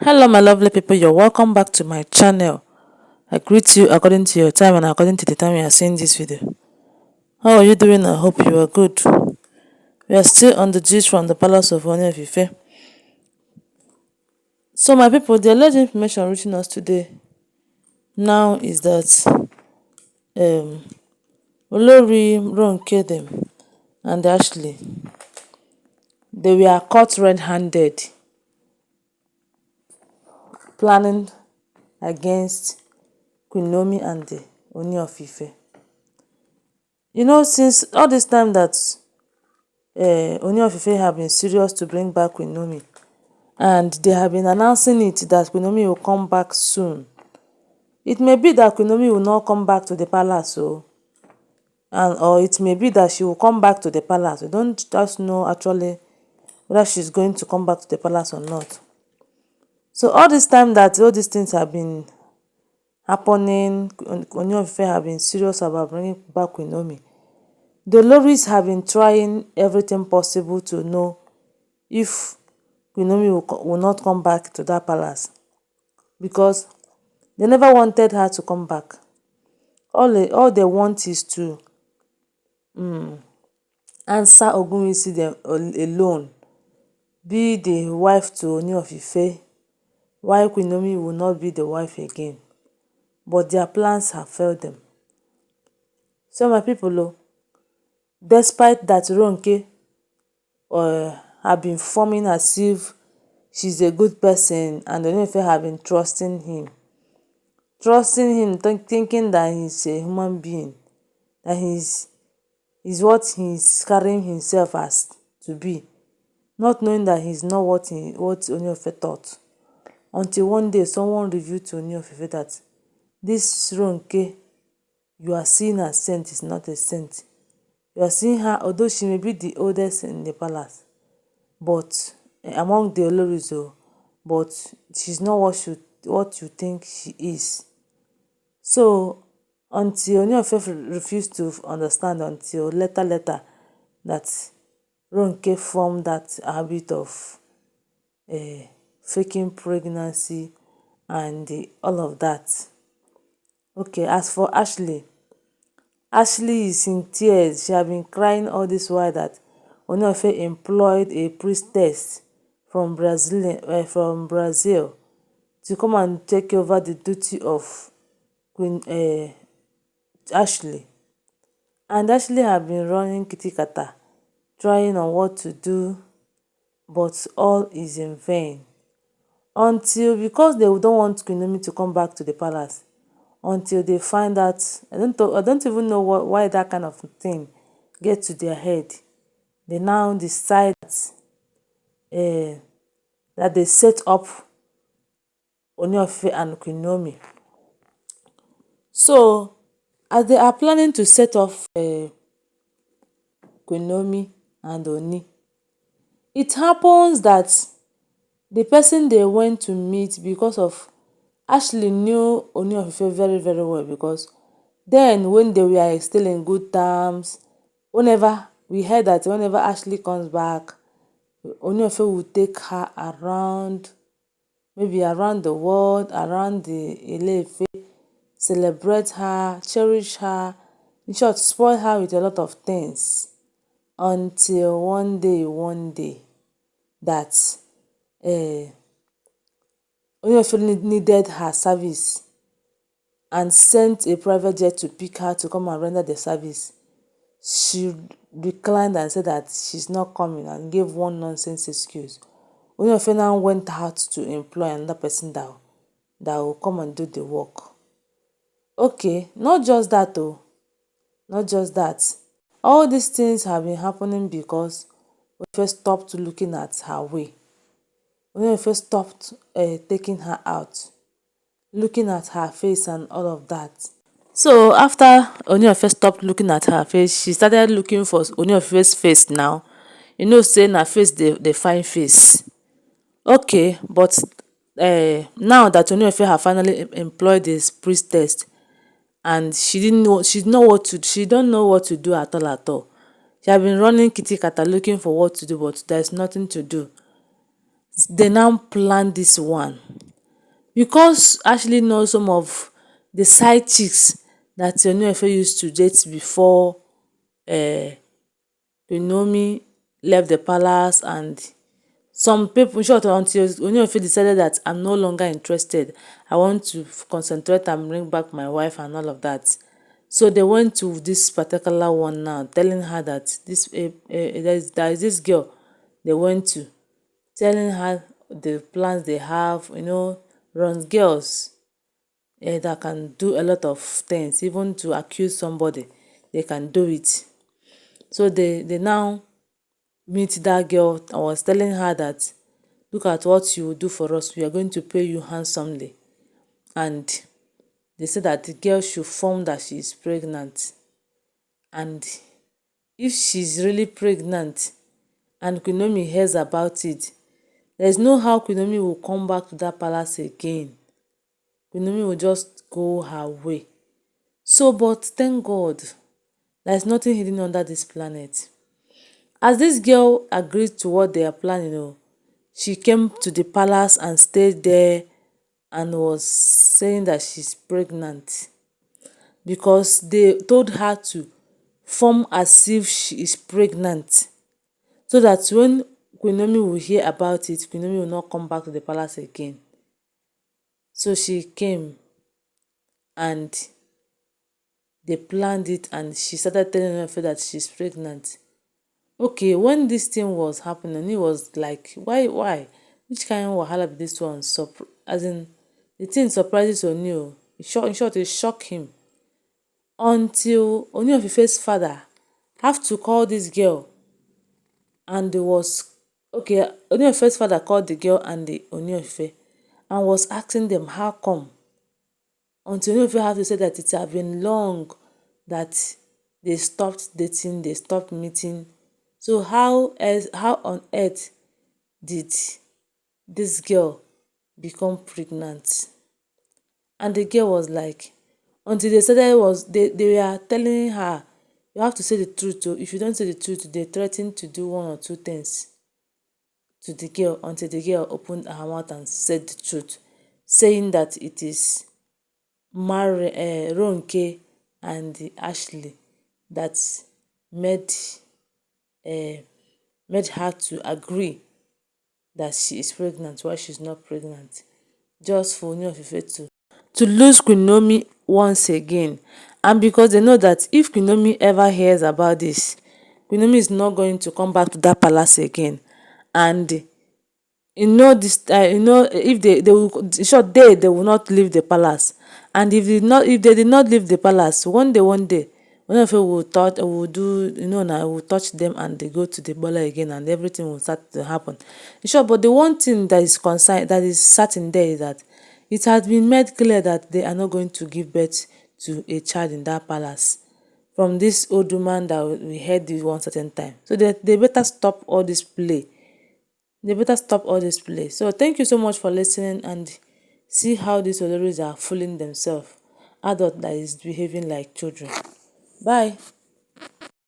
Hello my lovely people, you're welcome back to my channel. I greet you according to your time and according to the time you are seeing this video. How are you doing? I hope you are good. We are still on the gist from the palace of Ooni of Ife. So my people, the alleged information reaching us today now is that Olori Ronke them and Ashley, they were caught red-handed planning against Queen Naomi and the Ooni of Ife. You know, since all this time that Ooni of Ife have been serious to bring back Queen Naomi, and they have been announcing it that Queen Naomi will come back soon. It may be that Queen Naomi will not come back to the palace, or it may be that she will come back to the palace. We don't just know actually whether she's going to come back to the palace or not. So all this time that all these things have been happening, Ooni of Ife have been serious about bringing back Queen Naomi. The Oloris have been trying everything possible to know if Queen Naomi will not come back to that palace, because they never wanted her to come back. All they want is to answer ogunwusi them alone, be the wife to Ooni of Ife, while Queen Naomi will not be the wife again. But their plans have failed them. So my people, despite that Ronke have been forming as if she's a good person, and Ooni of Ife have been trusting him, thinking that he's a human being, that he's what he's carrying himself as to be, not knowing that he's not what Ooni of Ife thought. Until one day someone revealed to Ooni of Ife that this Ronke you are seeing as saint is not a saint. You are seeing her, although she may be the oldest in the palace, but among the Oloris, but she's not what you think she is. So until Ooni of Ife refused to understand, until later that Ronke formed that habit of faking pregnancy and all of that. Okay, as for Ashley is in tears. She has been crying all this while that Ooni of Ife employed a priestess from Brazil to come and take over the duty of Queen Ashley. And Ashley have been running kitikata, trying on what to do, but all is in vain. Until, because they don't want Queen Naomi to come back to the palace, until they find out, I don't even know why that kind of thing get to their head. They now decide that they set up Ooni of Ife and Queen Naomi. So as they are planning to set off Queen Naomi and Ooni, it happens that the person they went to meet, because of Ashley knew Ooni of Ife very very well, because then when they were still in good terms, whenever we heard that whenever Ashley comes back, Ooni of Ife will take her around, maybe around the world, around the Ile-Ife, celebrate her, cherish her, in short, spoil her with a lot of things. Until one day that Ooni of Ife needed her service and sent a private jet to pick her to come and render the service. She declined and said that she's not coming and gave one nonsense excuse. Ooni of Ife now went out to employ another person that will come and do the work. Okay, not just that not just that. All these things have been happening because Ooni of Ife stopped looking at her way. Ooni of Ife stopped taking her out, looking at her face and all of that. So after Ooni of Ife stopped looking at her face, she started looking for Ooni of Ife's face now. You know, say na face dey fine face. Okay, but now that Ooni of Ife have finally employed this priestess, and she don't know what to do at all. She have been running kitikata looking for what to do, but there's nothing to do. they now plan this one because Ashley knows some of the side chicks that Ooni of Ife used to date before Queen Naomi left the palace, and some people, in short, until Ooni of Ife decided that I'm no longer interested, I want to concentrate and bring back my wife and all of that. So they went to this particular one now, telling her that there is this girl they went to, telling her the plans they have, runs girls that can do a lot of things, even to accuse somebody, they can do it. So they now meet that girl and was telling her that, look at what you will do for us, we are going to pay you handsomely. And they said that the girl should form that she is pregnant. And if she's really pregnant and Queen Naomi hears about it, there's no how Queen Naomi will come back to that palace again. Queen Naomi will just go her way. So, but thank God, there's nothing hidden under this planet. As this girl agreed to what they are planning, she came to the palace and stayed there and was saying that she's pregnant because they told her to form as if she is pregnant, so that when Queen Naomi will hear about it, Queen Naomi will not come back to the palace again. So she came and they planned it, and she started telling her that she's pregnant. Okay, when this thing was happening, he was like, why? Which kind of wahala be this one? As in, the thing surprises Ooni o. In short, it shocked him. Until Ooni of Ife's father have to call this girl, and it was okay. Ooni of Ife's father called the girl and the Ooni of Ife and was asking them how come. Until Ooni of Ife have to say that it had been long that they stopped dating, they stopped meeting. So how on earth did this girl become pregnant? And the girl was like, until they started they were telling her, you have to say the truth. So if you don't say the truth, they threaten to do one or two things to the girl, until the girl opened her mouth and said the truth, saying that it is Ronke and Ashley that made made her to agree that she is pregnant while she's not pregnant, just for Ooni of Ife to lose Queen Naomi once again. And because they know that if Queen Naomi ever hears about this, Queen Naomi is not going to come back to that palace again. And if they will, in short, they will not leave the palace. And if they did not leave the palace, one day one of them will do, now will touch them and they go to the bola again and everything will start to happen. In short, but the one thing that is concerned, that is certain there, is that it has been made clear that they are not going to give birth to a child in that palace from this old woman that we heard this one certain time. So they better stop all this play. They better stop all this play. So thank you so much for listening, and see how these oloris are fooling themselves. Adult that is behaving like children. Bye.